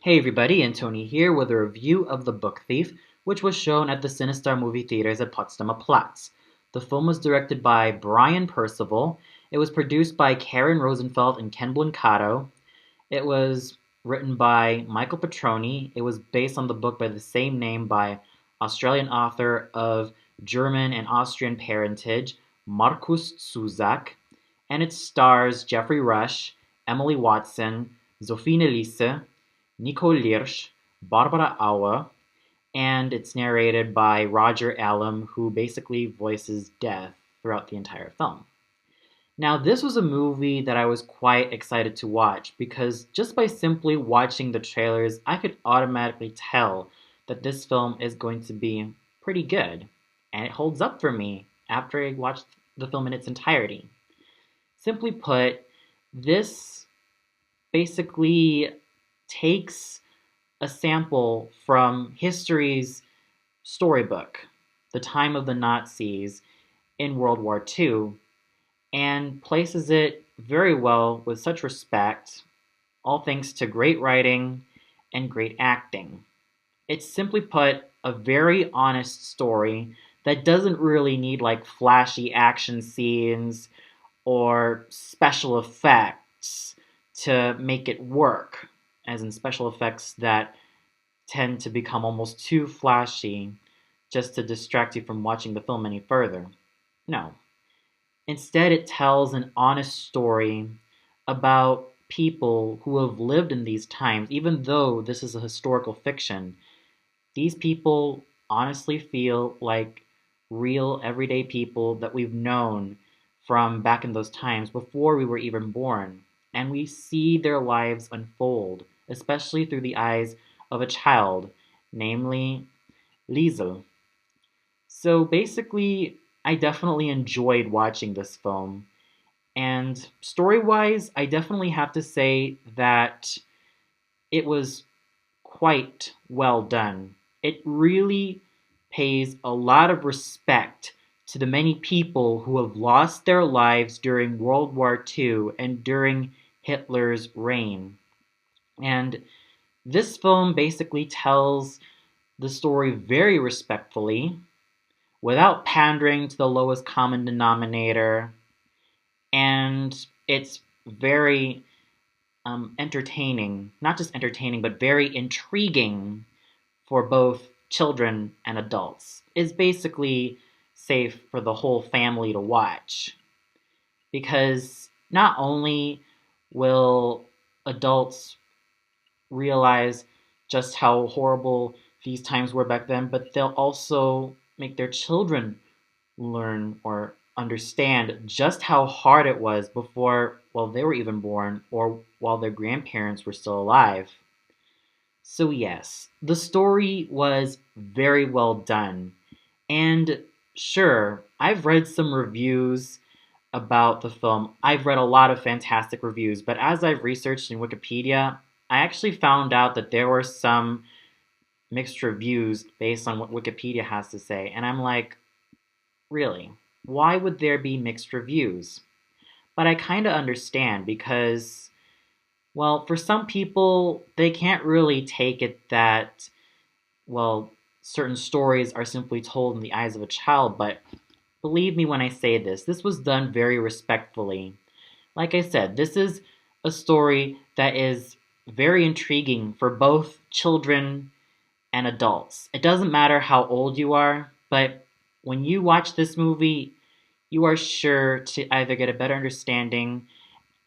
Hey everybody, Tony here with a review of The Book Thief, which was shown at the Cinestar movie theaters at Potsdamer Platz. The film was directed by Brian Percival. It was produced by Karen Rosenfeld and Ken Blancato. It was written by Michael Petroni. It was based on the book by the same name by Australian author of German and Austrian parentage, Markus Zusak, and it stars Jeffrey Rush, Emily Watson, Sophie Nelisse, Nico Liersch, Barbara Auer, and it's narrated by Roger Allam, who basically voices death throughout the entire film. Now, this was a movie that I was quite excited to watch because just by simply watching the trailers, I could automatically tell that this film is going to be pretty good, and it holds up for me after I watched the film in its entirety. Simply put, this basically takes a sample from history's storybook, the time of the Nazis in World War II, and places it very well with such respect, all thanks to great writing and great acting. It's simply put a very honest story that doesn't really need like flashy action scenes or special effects to make it work, as in special effects that tend to become almost too flashy just to distract you from watching the film any further. No. Instead, it tells an honest story about people who have lived in these times, even though this is a historical fiction. These people honestly feel like real everyday people that we've known from back in those times before we were even born. And we see their lives unfold, especially through the eyes of a child, namely Liesel. So basically, I definitely enjoyed watching this film. And story wise, I definitely have to say that it was quite well done. It really pays a lot of respect to the many people who have lost their lives during World War II and during Hitler's reign. And this film basically tells the story very respectfully, without pandering to the lowest common denominator, and it's very entertaining. Not just entertaining, but very intriguing for both children and adults. It's basically safe for the whole family to watch because not only will adults realize just how horrible these times were back then, but they'll also make their children learn or understand just how hard it was before, well, they were even born or while their grandparents were still alive. So, yes, the story was very well done. And sure, I've read some reviews about the film. I've read a lot of fantastic reviews, but as I've researched in Wikipedia, I actually found out that there were some mixed reviews based on what Wikipedia has to say. And I'm like, really? Why would there be mixed reviews? But I kind of understand because, well, for some people, they can't really take it that, well, certain stories are simply told in the eyes of a child, but believe me when I say this, this was done very respectfully. Like I said, this is a story that is very intriguing for both children and adults. It doesn't matter how old you are, but when you watch this movie, you are sure to either get a better understanding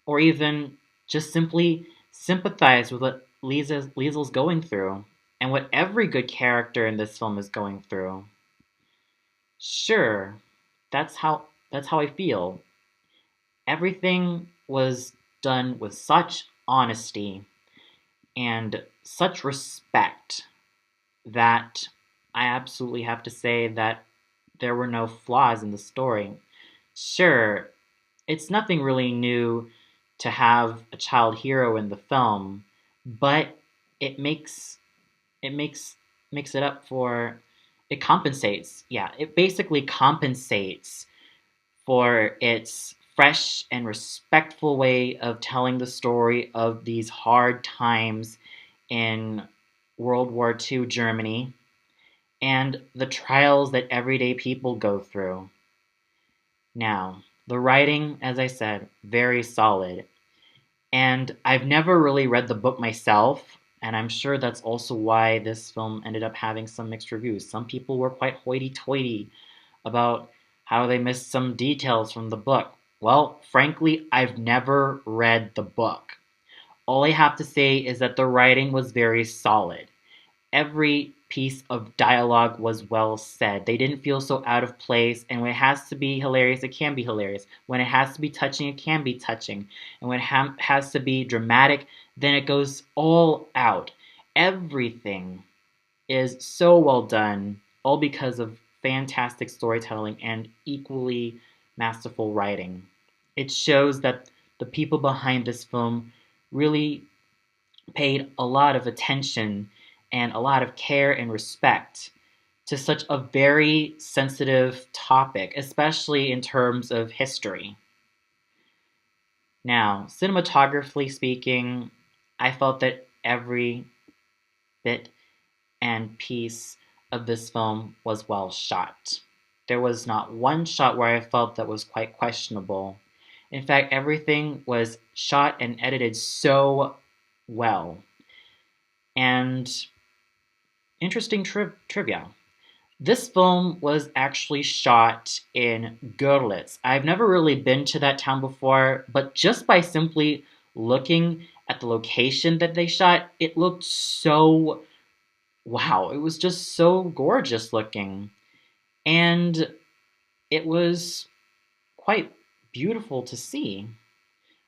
or even just simply sympathize with what Liesel's going through and what every good character in this film is going through. Sure, that's how I feel. Everything was done with such honesty and such respect that I absolutely have to say that there were no flaws in the story. Sure, it's nothing really new to have a child hero in the film, but it makes it makes makes it up for it compensates. Yeah, it basically compensates for its fresh and respectful way of telling the story of these hard times in World War II Germany and the trials that everyday people go through. Now, the writing, as I said, very solid. And I've never really read the book myself, and I'm sure that's also why this film ended up having some mixed reviews. Some people were quite hoity toity about how they missed some details from the book. Well, frankly, I've never read the book. All I have to say is that the writing was very solid. Every piece of dialogue was well said. They didn't feel so out of place, and when it has to be hilarious, it can be hilarious. When it has to be touching, it can be touching. And when it has to be dramatic, then it goes all out. Everything is so well done, all because of fantastic storytelling and equally masterful writing. It shows that the people behind this film really paid a lot of attention and a lot of care and respect to such a very sensitive topic, especially in terms of history. Now, cinematographically speaking, I felt that every bit and piece of this film was well shot. There was not one shot where I felt that was quite questionable. In fact, everything was shot and edited so well. And interesting trivia. This film was actually shot in Görlitz. I've never really been to that town before, but just by simply looking at the location that they shot, it looked so wow. It was just so gorgeous looking. And it was quite beautiful to see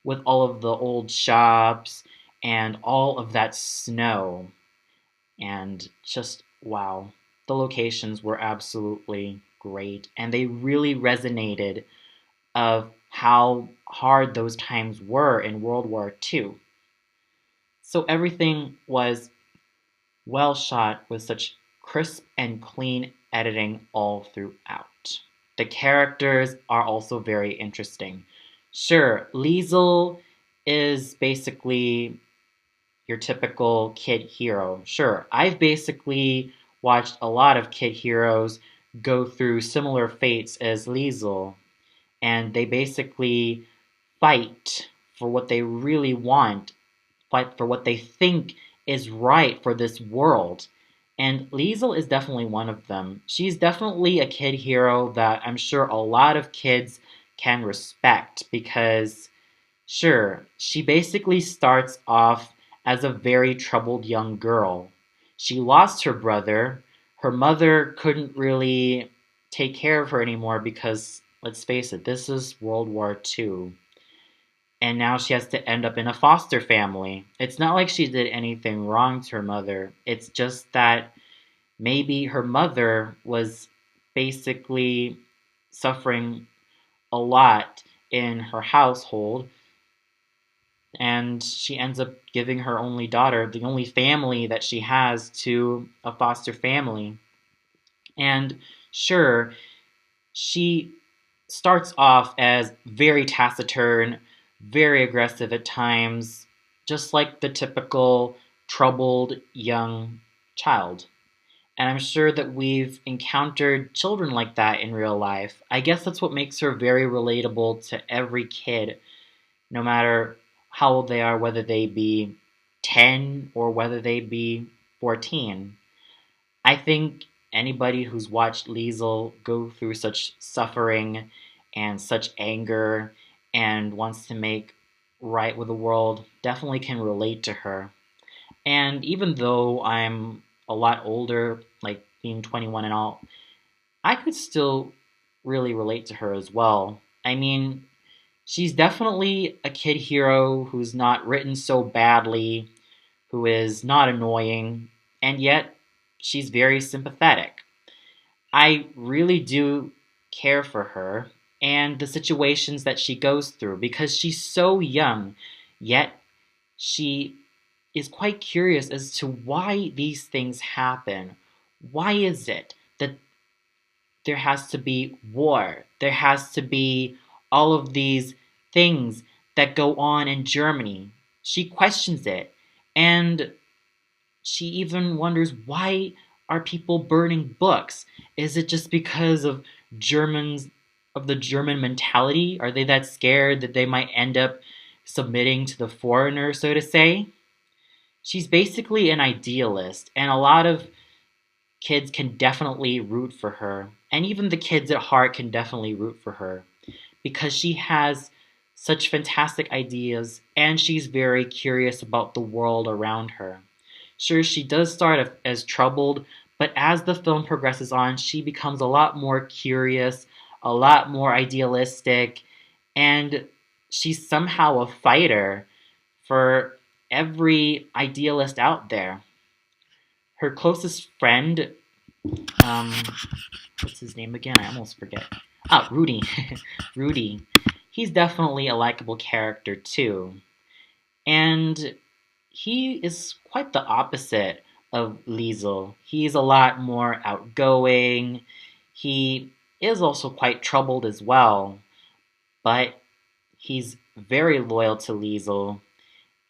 with all of the old shops and all of that snow. And just wow, the locations were absolutely great, and they really resonated of how hard those times were in World War II. So everything was well shot with such crisp and clean editing all throughout. The characters are also very interesting. Sure, Liesel is basically your typical kid hero. Sure, I've basically watched a lot of kid heroes go through similar fates as Liesel, and they basically fight for what they really want, fight for what they think is right for this world. And Liesel is definitely one of them. She's definitely a kid hero that I'm sure a lot of kids can respect because sure, she basically starts off as a very troubled young girl. She lost her brother. Her mother couldn't really take care of her anymore because, let's face it, this is World War II. And now she has to end up in a foster family. It's not like she did anything wrong to her mother. It's just that maybe her mother was basically suffering a lot in her household, and she ends up giving her only daughter, the only family that she has, to a foster family. And sure, she starts off as very taciturn, very aggressive at times, just like the typical troubled young child. And I'm sure that we've encountered children like that in real life. I guess that's what makes her very relatable to every kid, no matter how old they are, whether they be 10 or whether they be 14. I think anybody who's watched Liesel go through such suffering and such anger and wants to make right with the world definitely can relate to her. And even though I'm a lot older, like being 21 and all, I could still really relate to her as well. I mean, she's definitely a kid hero who's not written so badly, who is not annoying, and yet she's very sympathetic. I really do care for her and the situations that she goes through because she's so young, yet she is quite curious as to why these things happen. Why is it that there has to be war? There has to be all of these things that go on in Germany. She questions it. And she even wonders, why are people burning books? Is it just because of Germans of the German mentality? Are they that scared that they might end up submitting to the foreigner, so to say? She's basically an idealist, and a lot of kids can definitely root for her. And even the kids at heart can definitely root for her because she has such fantastic ideas and she's very curious about the world around her. Sure, she does start as troubled, but as the film progresses on, she becomes a lot more curious, a lot more idealistic, and she's somehow a fighter for every idealist out there. Her closest friend, um, what's his name again? I almost forget. Ah, Rudy. Rudy. He's definitely a likable character too. And he is quite the opposite of Liesel. He's a lot more outgoing. He is also quite troubled as well, but he's very loyal to Liesel.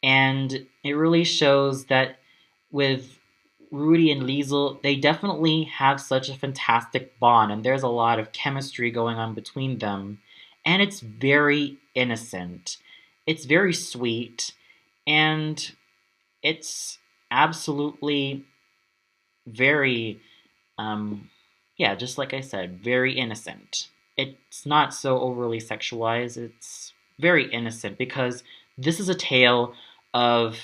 And it really shows that with Rudy and Liesel, they definitely have such a fantastic bond, and there's a lot of chemistry going on between them. And it's very innocent. It's very sweet, and it's absolutely very, um, yeah, just like I said, very innocent. It's not so overly sexualized, it's very innocent because this is a tale of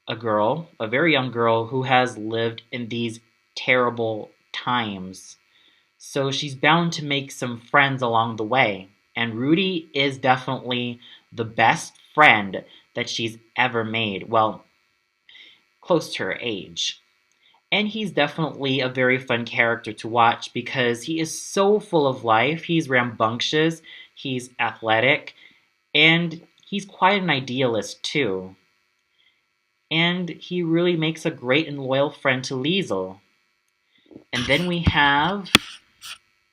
a girl, a very young girl, who has lived in these terrible times. So she's bound to make some friends along the way. And Rudy is definitely the best friend that she's ever made. Well, close to her age. And he's definitely a very fun character to watch because he is so full of life. He's rambunctious, he's athletic, and he's quite an idealist too. And he really makes a great and loyal friend to Liesel. And then we have,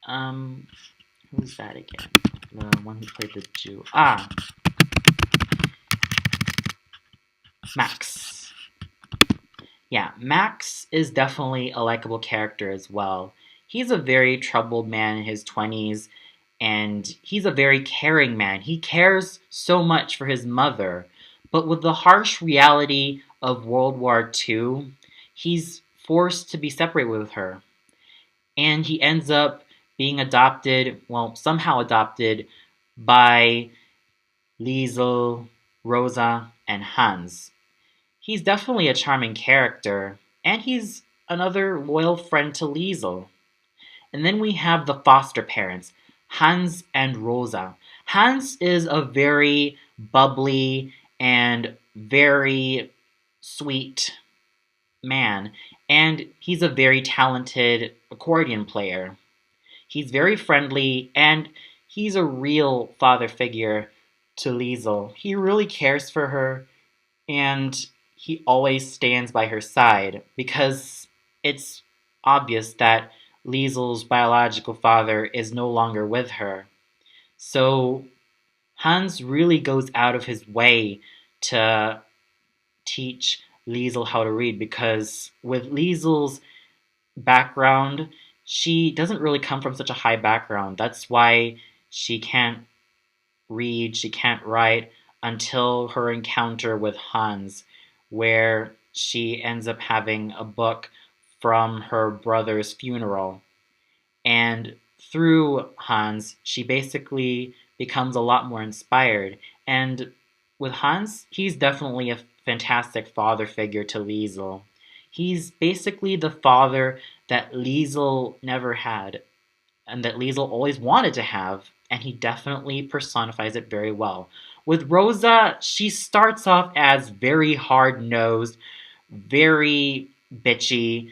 um, who's that again? The one who played the Jew. Ah, Max. Yeah, Max is definitely a likable character as well. He's a very troubled man in his 20s, and he's a very caring man. He cares so much for his mother, but with the harsh reality of World War II, he's forced to be separated with her. And he ends up being adopted, well, somehow adopted by Liesel, Rosa, and Hans. He's definitely a charming character, and he's another loyal friend to Liesel. And then we have the foster parents, Hans and Rosa. Hans is a very bubbly and very sweet man, and he's a very talented accordion player. He's very friendly, and he's a real father figure to Liesel. He really cares for her, and he always stands by her side because it's obvious that Liesel's biological father is no longer with her. So Hans really goes out of his way to teach Liesel how to read because with Liesel's background, she doesn't really come from such a high background. That's why she can't read, she can't write until her encounter with Hans, where she ends up having a book from her brother's funeral. And through Hans, she basically becomes a lot more inspired. And with Hans, he's definitely a fantastic father figure to Liesel. He's basically the father that Liesel never had, and that Liesel always wanted to have, and he definitely personifies it very well. With Rosa, she starts off as very hard-nosed, very bitchy,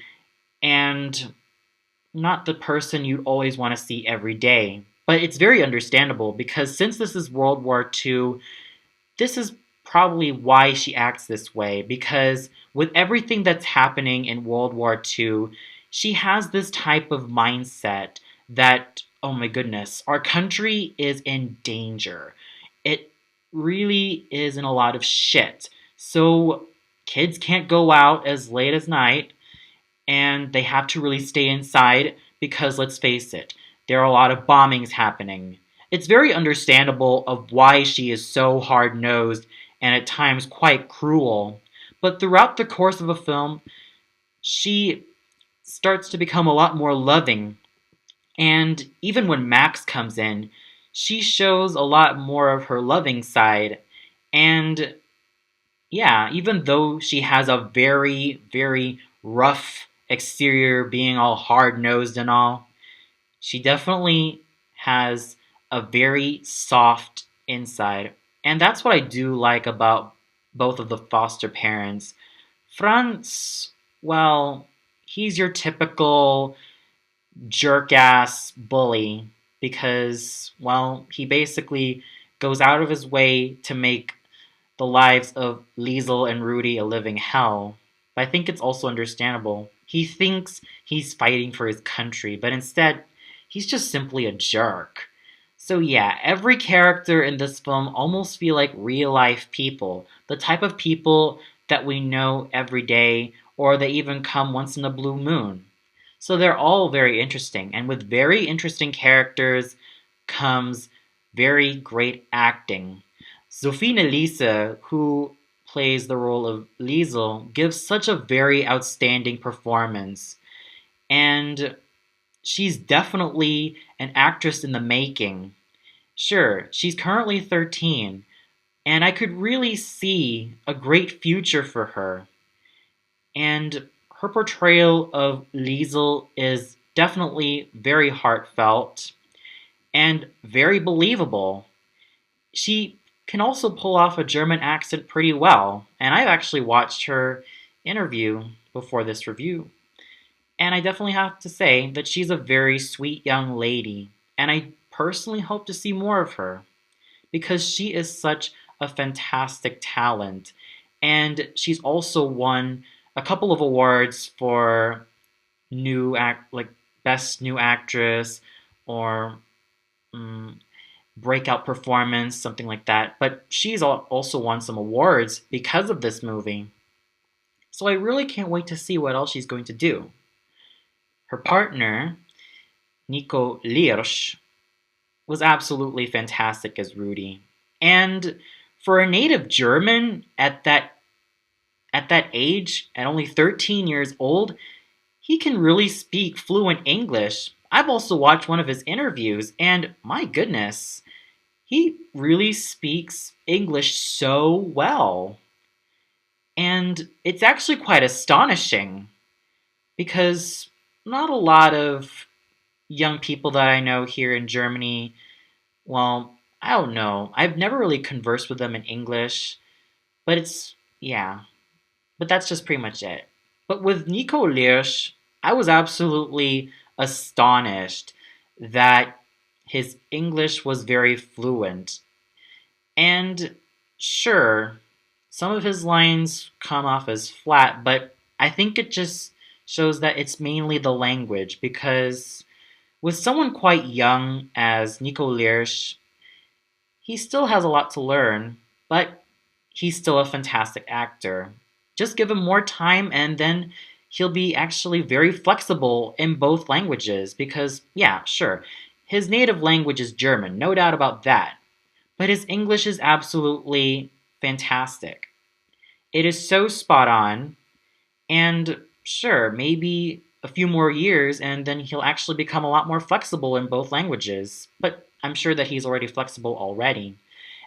and not the person you'd always want to see every day. But it's very understandable because since this is World War II, this is probably why she acts this way. Because with everything that's happening in World War II, she has this type of mindset that, oh my goodness, our country is in danger. It really is in a lot of shit. So kids can't go out as late as night, and they have to really stay inside because, let's face it, there are a lot of bombings happening. It's very understandable of why she is so hard-nosed and at times quite cruel. But throughout the course of a film, she starts to become a lot more loving. And even when Max comes in, she shows a lot more of her loving side. And yeah, even though she has a very, very rough exterior, being all hard nosed and all, she definitely has a very soft inside. And that's what I do like about both of the foster parents. Franz, well, he's your typical jerk ass bully because, well, he basically goes out of his way to make the lives of Liesel and Rudy a living hell. But I think it's also understandable. He thinks he's fighting for his country, but instead, he's just simply a jerk. So yeah, every character in this film almost feel like real life people. The type of people that we know every day, or they even come once in a blue moon. So they're all very interesting, and with very interesting characters comes very great acting. Sophie Elise, who plays the role of Liesel, gives such a very outstanding performance. And she's definitely an actress in the making. Sure, she's currently 13, and I could really see a great future for her. And her portrayal of Liesel is definitely very heartfelt and very believable. She can also pull off a German accent pretty well, and I've actually watched her interview before this review. And I definitely have to say that she's a very sweet young lady, and I personally hope to see more of her because she is such a fantastic talent. And she's also won a couple of awards for like best new actress or breakout performance, something like that. But she's also won some awards because of this movie. So I really can't wait to see what else she's going to do. Her partner, Nico Liersch, was absolutely fantastic as Rudy. And for a native German at that age, at only 13 years old, he can really speak fluent English. I've also watched one of his interviews, and my goodness, he really speaks English so well. And it's actually quite astonishing because not a lot of young people that I know here in Germany, well, I don't know. I've never really conversed with them in English, but yeah, but that's just pretty much it. But with Nico Liersch, I was absolutely astonished that his English was very fluent. And sure, some of his lines come off as flat, but I think it just shows that it's mainly the language because with someone quite young as Nico Liersch, he still has a lot to learn, but he's still a fantastic actor. Just give him more time and then he'll be actually very flexible in both languages because, yeah, sure, his native language is German, no doubt about that. But his English is absolutely fantastic. It is so spot on, and sure, maybe a few more years and then he'll actually become a lot more flexible in both languages. But I'm sure that he's already flexible already.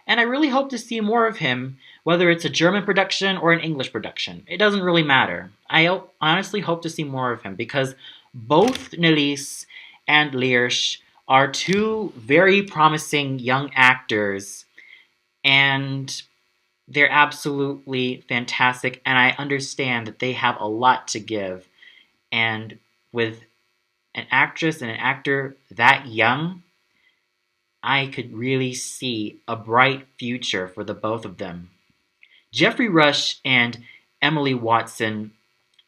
And I really hope to see more of him, whether it's a German production or an English production. It doesn't really matter. I honestly hope to see more of him because both Nellis and Liersch are two very promising young actors, and they're absolutely fantastic, and I understand that they have a lot to give. And with an actress and an actor that young, I could really see a bright future for the both of them. Jeffrey Rush and Emily Watson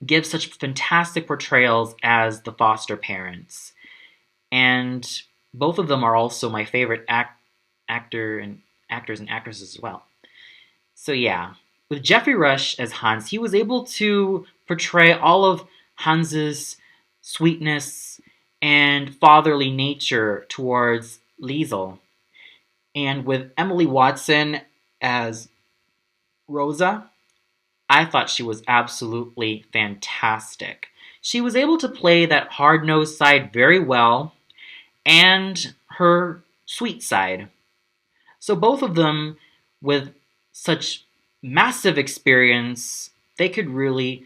give such fantastic portrayals as the foster parents. And both of them are also my favorite actors and actresses as well. So yeah, with Jeffrey Rush as Hans, he was able to portray all of Hans's sweetness and fatherly nature towards Liesel. And with Emily Watson as Rosa, I thought she was absolutely fantastic. She was able to play that hard-nosed side very well and her sweet side. So both of them, with such massive experience, they could really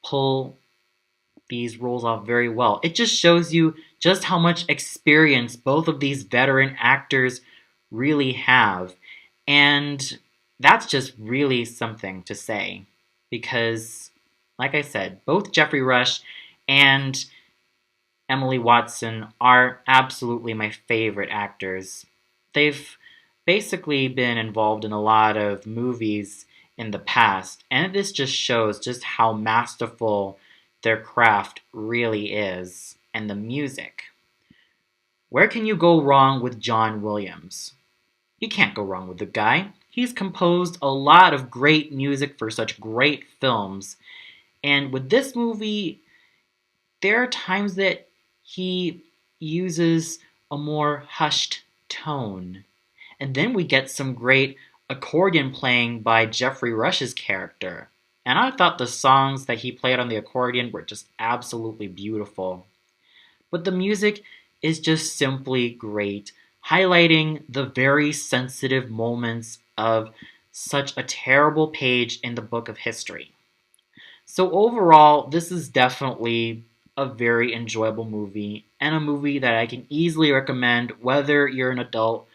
pull these roles off very well. It just shows you just how much experience both of these veteran actors really have. And that's just really something to say. Because, like I said, both Jeffrey Rush and Emily Watson are absolutely my favorite actors. They've basically been involved in a lot of movies in the past, and this just shows just how masterful their craft really is, and the music. Where can you go wrong with John Williams? You can't go wrong with the guy. He's composed a lot of great music for such great films, and with this movie, there are times that he uses a more hushed tone. And then we get some great accordion playing by Jeffrey Rush's character. And I thought the songs that he played on the accordion were just absolutely beautiful. But the music is just simply great, highlighting the very sensitive moments of such a terrible page in the book of history. So overall, this is definitely a very enjoyable movie, and a movie that I can easily recommend whether you're an adult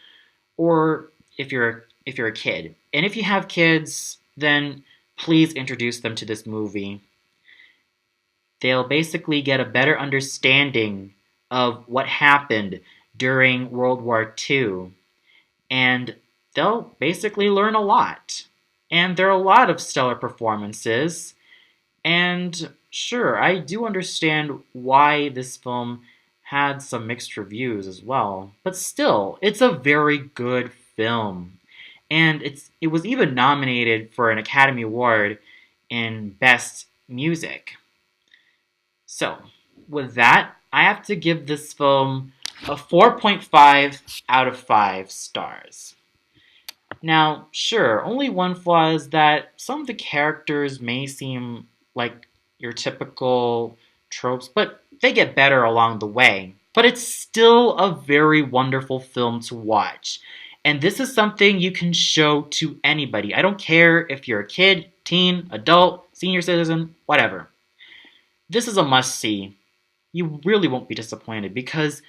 or if you're a kid. And if you have kids, then please introduce them to this movie. They'll basically get a better understanding of what happened during World War II, and they'll basically learn a lot. And there are a lot of stellar performances, and sure, I do understand why this film had some mixed reviews as well, but still, it's a very good film. And it was even nominated for an Academy Award in Best Music. So, with that, I have to give this film a 4.5 out of 5 stars. Now, sure, only one flaw is that some of the characters may seem like your typical tropes, but they get better along the way. But it's still a very wonderful film to watch. And this is something you can show to anybody. I don't care if you're a kid, teen, adult, senior citizen, whatever. This is a must-see. You really won't be disappointed because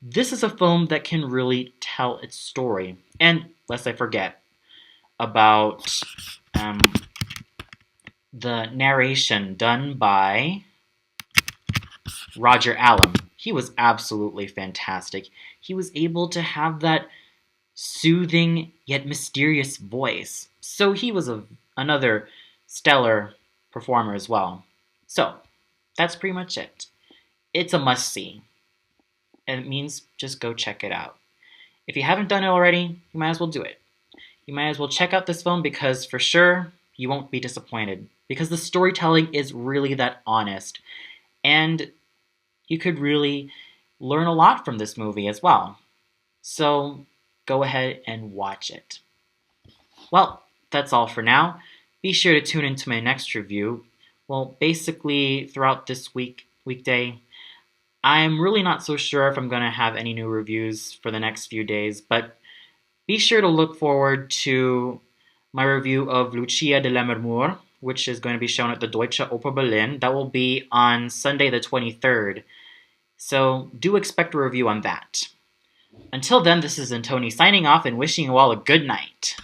this is a film that can really tell its story. And lest I forget about the narration done by Roger Allam. He was absolutely fantastic. He was able to have that soothing yet mysterious voice. So he was another stellar performer as well. So, that's pretty much it. It's a must-see. And it means just go check it out. If you haven't done it already, you might as well do it. You might as well check out this film because for sure, you won't be disappointed. Because the storytelling is really that honest. And you could really learn a lot from this movie as well. So, go ahead and watch it. Well, that's all for now. Be sure to tune into my next review. Well, basically, throughout this weekday, I'm really not so sure if I'm going to have any new reviews for the next few days, but be sure to look forward to my review of Lucia de Lammermoor, which is going to be shown at the Deutsche Oper Berlin. That will be on Sunday the 23rd. So do expect a review on that. Until then, this is Antoni signing off and wishing you all a good night.